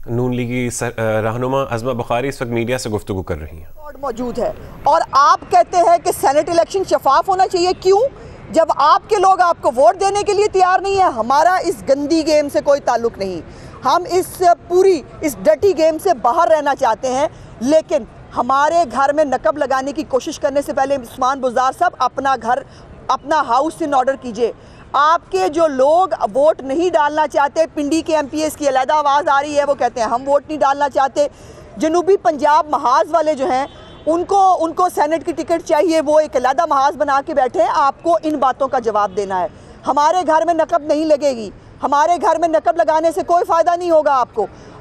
नून league की रहनुमा अज़मा बुखारी इस वक्त मीडिया से गुफ्तगू कर रही हैं। मौजूद है और आप कहते हैं कि सेनेट इलेक्शन शफाफ होना चाहिए। क्यों? जब आपके लोग आपको वोट देने के लिए तैयार नहीं है। हमारा इस गंदी गेम से कोई ताल्लुक नहीं। हम इस डर्टी गेम से बाहर रहना चाहते हैं, लेकिन हमारे घर में नकब लगाने की कोशिश करने से पहले उस्मान बुज़दार साहब अपना घर, अपना हाउस इन ऑर्डर कीजिए। आपके जो लोग वोट नहीं डालना चाहते, पिंडी के MPs की अलहदा आवाज़ आ रही है, वो कहते हैं हम वोट नहीं डालना चाहते। जनूबी पंजाब महाज वाले जो हैं उनको सेनेट की टिकट चाहिए, वो एक अलहदा महाज बना के बैठे हैं। आपको इन बातों का जवाब देना है। हमारे घर में नकब नहीं लगेगी। हमारे घर में नकब लगाने से कोई फ़ायदा नहीं होगा।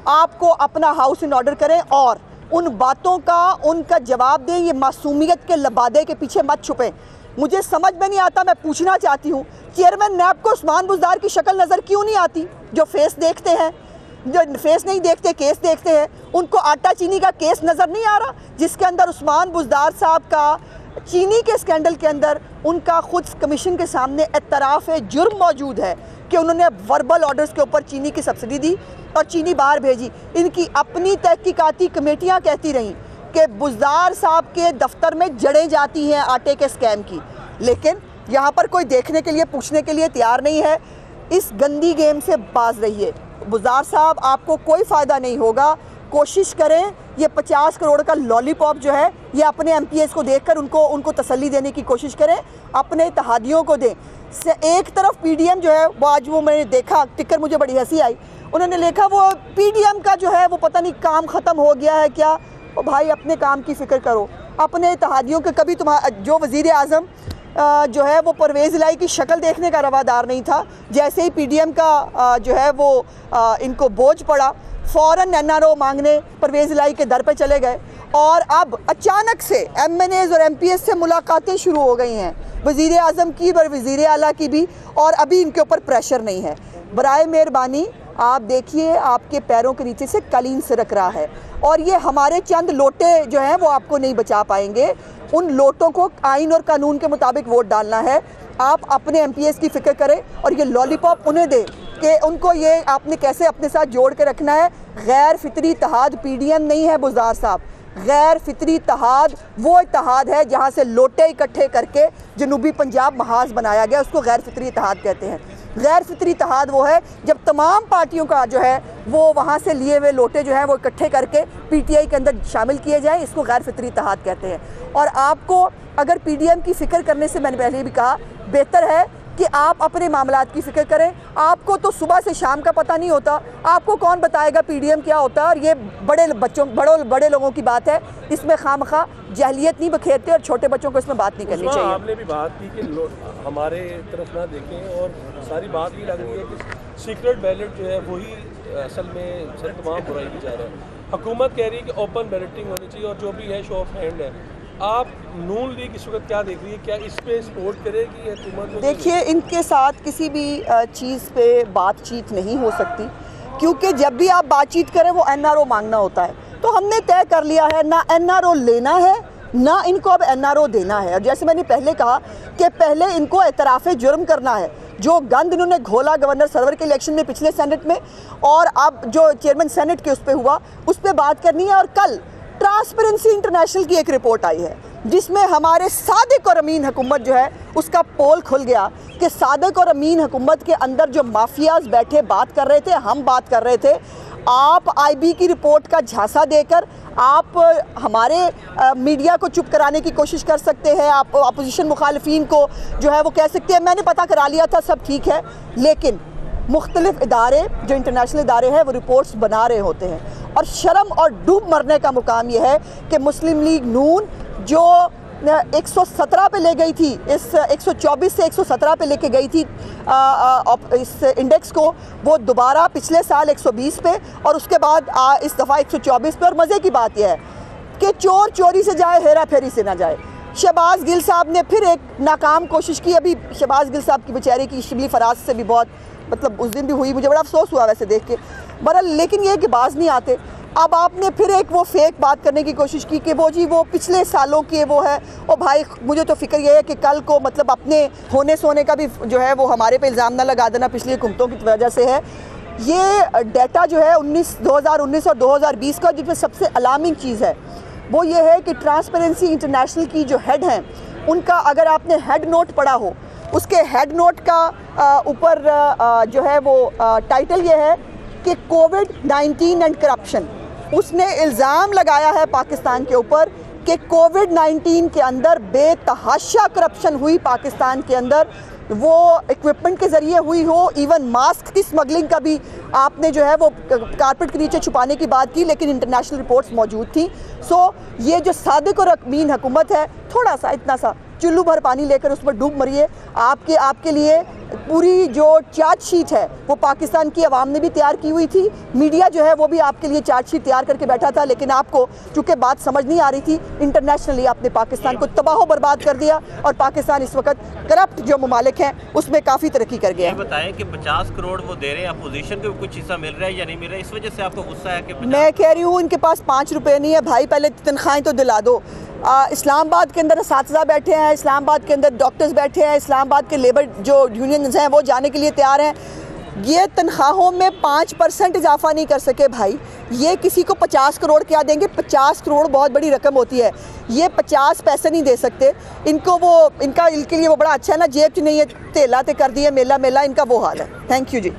आपको अपना हाउस इन ऑर्डर करें और उन बातों का उनका जवाब दें। ये मासूमियत के लबादे के पीछे मत छुपें। मुझे समझ में नहीं आता, मैं पूछना चाहती हूँ चेयरमैन नैब को उस्मान बुज़दार की शक्ल नज़र क्यों नहीं आती? जो फेस देखते हैं, जो फेस नहीं देखते केस देखते हैं, उनको आटा चीनी का केस नज़र नहीं आ रहा, जिसके अंदर उस्मान बुज़दार साहब का चीनी के स्कैंडल के अंदर उनका खुद कमीशन के सामने एतराफ़ जुर्म मौजूद है कि उन्होंने वर्बल ऑर्डर्स के ऊपर चीनी की सब्सिडी दी और चीनी बाहर भेजी। इनकी अपनी तहकीकाती कमेटियाँ कहती रहीं कि बुज़दार साहब के दफ्तर में जड़ें जाती हैं आटे के स्कैम की, लेकिन यहाँ पर कोई देखने के लिए, पूछने के लिए तैयार नहीं है। इस गंदी गेम से बाज रहिए। बुज़दार साहब, आपको कोई फ़ायदा नहीं होगा। कोशिश करें ये 50 करोड़ का लॉलीपॉप जो है ये अपने MPs को देकर उनको तसल्ली देने की कोशिश करें, अपने इत्तेहादियों को दें। एक तरफ PDM जो है वो आज वो मैंने देखा टिकर, मुझे बड़ी हंसी आई। उन्होंने लिखा वो PDM का जो है वो पता नहीं काम ख़त्म हो गया है क्या। ओ भाई, अपने काम की फ़िक्र करो, अपने इत्तेहादियों के। कभी जो वज़ीर आज़म जो है वो परवेज़ इलाही की शक्ल देखने का रवादार नहीं था। जैसे ही PDM का जो है वो इनको बोझ पड़ा, फ़ौरन NRO मांगने परवेज़ इलाही के दर पे चले गए और अब अचानक से MNAs और MPs से मुलाकातें शुरू हो गई हैं, वज़ीर आज़म की और वज़ीर आला की भी, और अभी इनके ऊपर प्रेशर नहीं है। बराए मेहरबानी आप देखिए, आपके पैरों के नीचे से कालीन सिरक रहा है और ये हमारे चंद लोटे जो हैं वो आपको नहीं बचा पाएंगे। उन लोटों को आइन और कानून के मुताबिक वोट डालना है। आप अपने MPs की फ़िक्र करें और ये लॉलीपॉप उन्हें दें कि उनको ये आपने कैसे अपने साथ जोड़ के रखना है। गैर फितरी इत्तेहाद PDM नहीं है बुज़दार साहब। गैर फितरी इत्तेहाद वो इत्तेहाद है जहाँ से लोटे इकट्ठे करके जनूबी पंजाब महाज बनाया गया, उसको गैर फितरी इत्तेहाद कहते हैं। गैर फितरी इत्तेहाद वो है जब तमाम पार्टियों का जो है वो वहाँ से लिए हुए लोटे जो हैं वो इकट्ठे करके PTI के अंदर शामिल किए जाएँ, इसको गैर फितरी इत्तेहाद कहते हैं। और आपको अगर PDM की फ़िक्र करने से, मैंने पहले भी कहा, बेहतर है कि आप अपने मामलात की फ़िक्र करें। आपको तो सुबह से शाम का पता नहीं होता, आपको कौन बताएगा PDM क्या होता है। और ये बड़े लोगों की बात है, इसमें खामखा जहलियत नहीं बखेरते और छोटे बच्चों को इसमें बात नहीं करनी चाहिए। आपने भी बात की कि हमारे तरफ ना देखें और सारी बात भी लग रही है कि सीक्रेट बैलेट जो है वही असल में सर तमाम बुराई की जा रहा है। हुकूमत कह रही है कि ओपन बैलेटिंग होनी चाहिए और जो भी है शो ऑफ हैंड है। आप नून लीग इस वक्त क्या देख रही है, क्या इस पे सपोर्ट करेगी हुकूमत? देखिए, इनके साथ किसी भी चीज़ पे बातचीत नहीं हो सकती, क्योंकि जब भी आप बातचीत करें वो NRO मांगना होता है। तो हमने तय कर लिया है ना NRO लेना है ना इनको अब NRO देना है। और जैसे मैंने पहले कहा कि पहले इनको एतराफ़ जुर्म करना है। जो गंद इन्होंने घोला गवर्नर सरवर के इलेक्शन में पिछले सेनेट में, और अब जो चेयरमैन सेनेट के उस पर हुआ, उस पर बात करनी है। और कल ट्रांसपेरेंसी इंटरनेशनल की एक रिपोर्ट आई है जिसमें हमारे सादिक और अमीन हुकूमत जो है उसका पोल खुल गया कि सादिक और अमीन हुकूमत के अंदर जो माफियाज बैठे बात कर रहे थे, हम बात कर रहे थे। आप IB की रिपोर्ट का झांसा देकर आप हमारे मीडिया को चुप कराने की कोशिश कर सकते हैं। आप अपोजिशन मुखालिफिन को जो है वो कह सकते हैं मैंने पता करा लिया था, सब ठीक है। लेकिन मुख्तलिफ इदारे जो इंटरनेशनल इदारे हैं वो रिपोर्ट्स बना रहे होते हैं और शर्म और डूब मरने का मुकाम ये है कि मुस्लिम लीग नून जो 117 पे ले गई थी, इस 124 से 117 पे लेके गई थी इस इंडेक्स को, वो दोबारा पिछले साल 120 पे और उसके बाद इस दफ़ा 124 पे। और मज़े की बात यह है कि चोर चोरी से जाए, हेरा फेरी से ना जाए। शहबाज गिल साहब ने फिर एक नाकाम कोशिश की। अभी शहबाज गिल साहब की बेचारे की शिबली फराज से भी बहुत मतलब उस दिन भी हुई, मुझे बड़ा अफसोस हुआ वैसे देख के बहरहाल। लेकिन ये कि बाज नहीं आते। अब आपने फिर एक वो फेक बात करने की कोशिश की कि वो जी वो पिछले सालों की वो है। और भाई मुझे तो फिक्र ये है कि कल को मतलब अपने होने सोने का भी जो है वो हमारे पे इल्ज़ाम ना लगा देना, पिछली हुकूमतों की वजह से है। ये डाटा जो है 2019 और 2020 का, जिसमें सबसे अलार्मिंग चीज़ है वो ये है कि ट्रांसपेरेंसी इंटरनेशनल की जो हेड हैं उनका, अगर आपने हेड नोट पढ़ा हो, उसके हेड नोट का ऊपर जो है वो टाइटल ये है कि कोविड-19 एंड करप्शन। उसने इल्ज़ाम लगाया है पाकिस्तान के ऊपर कि कोविड-19 के अंदर बेतहाशा करप्शन हुई पाकिस्तान के अंदर, वो इक्विपमेंट के ज़रिए हुई हो, इवन मास्क की स्मगलिंग का भी आपने जो है वो कारपेट के नीचे छुपाने की बात की, लेकिन इंटरनेशनल रिपोर्ट्स मौजूद थी। सो ये जो सादिक और अमीन हुकूमत है, थोड़ा सा इतना सा चुल्लू भर पानी लेकर उसमें डूब मरिए। आपके लिए पूरी जो चार्जशीट है वो पाकिस्तान की आवाम ने भी तैयार की हुई थी, मीडिया जो है वो भी आपके लिए चार्जशीट तैयार करके बैठा था, लेकिन आपको चूँकि बात समझ नहीं आ रही थी, इंटरनेशनली आपने पाकिस्तान को तबाह बर्बाद कर दिया और पाकिस्तान इस वक्त करप्ट जो ममालिक हैं उसमें काफ़ी तरक्की कर गया। बताएं कि 50 करोड़ वो दे रहे हैं, अपोजिशन को कुछ हिस्सा मिल रहा है या नहीं मिल रहा है, इस वजह से आपको गुस्सा है? कि मैं कह रही हूँ इनके पास 5 रुपये नहीं है भाई, पहले तनख्वाहें तो दिला दो। इस्लामाबाद के अंदर असातिज़ा बैठे हैं, इस्लामाबाद के अंदर डॉक्टर्स बैठे हैं, इस्लामाबाद के लेबर जो यूनियंस हैं वो जाने के लिए तैयार हैं। ये तनख्वाहों में 5% इजाफा नहीं कर सके भाई, ये किसी को 50 करोड़ क्या देंगे? 50 करोड़ बहुत बड़ी रकम होती है, ये 50 पैसे नहीं दे सकते इनको। इनके लिए वो बड़ा अच्छा है ना, जेब च नहीं है तेला ते कर दिए मेला मेला, इनका वो हाल है। Thank you ji.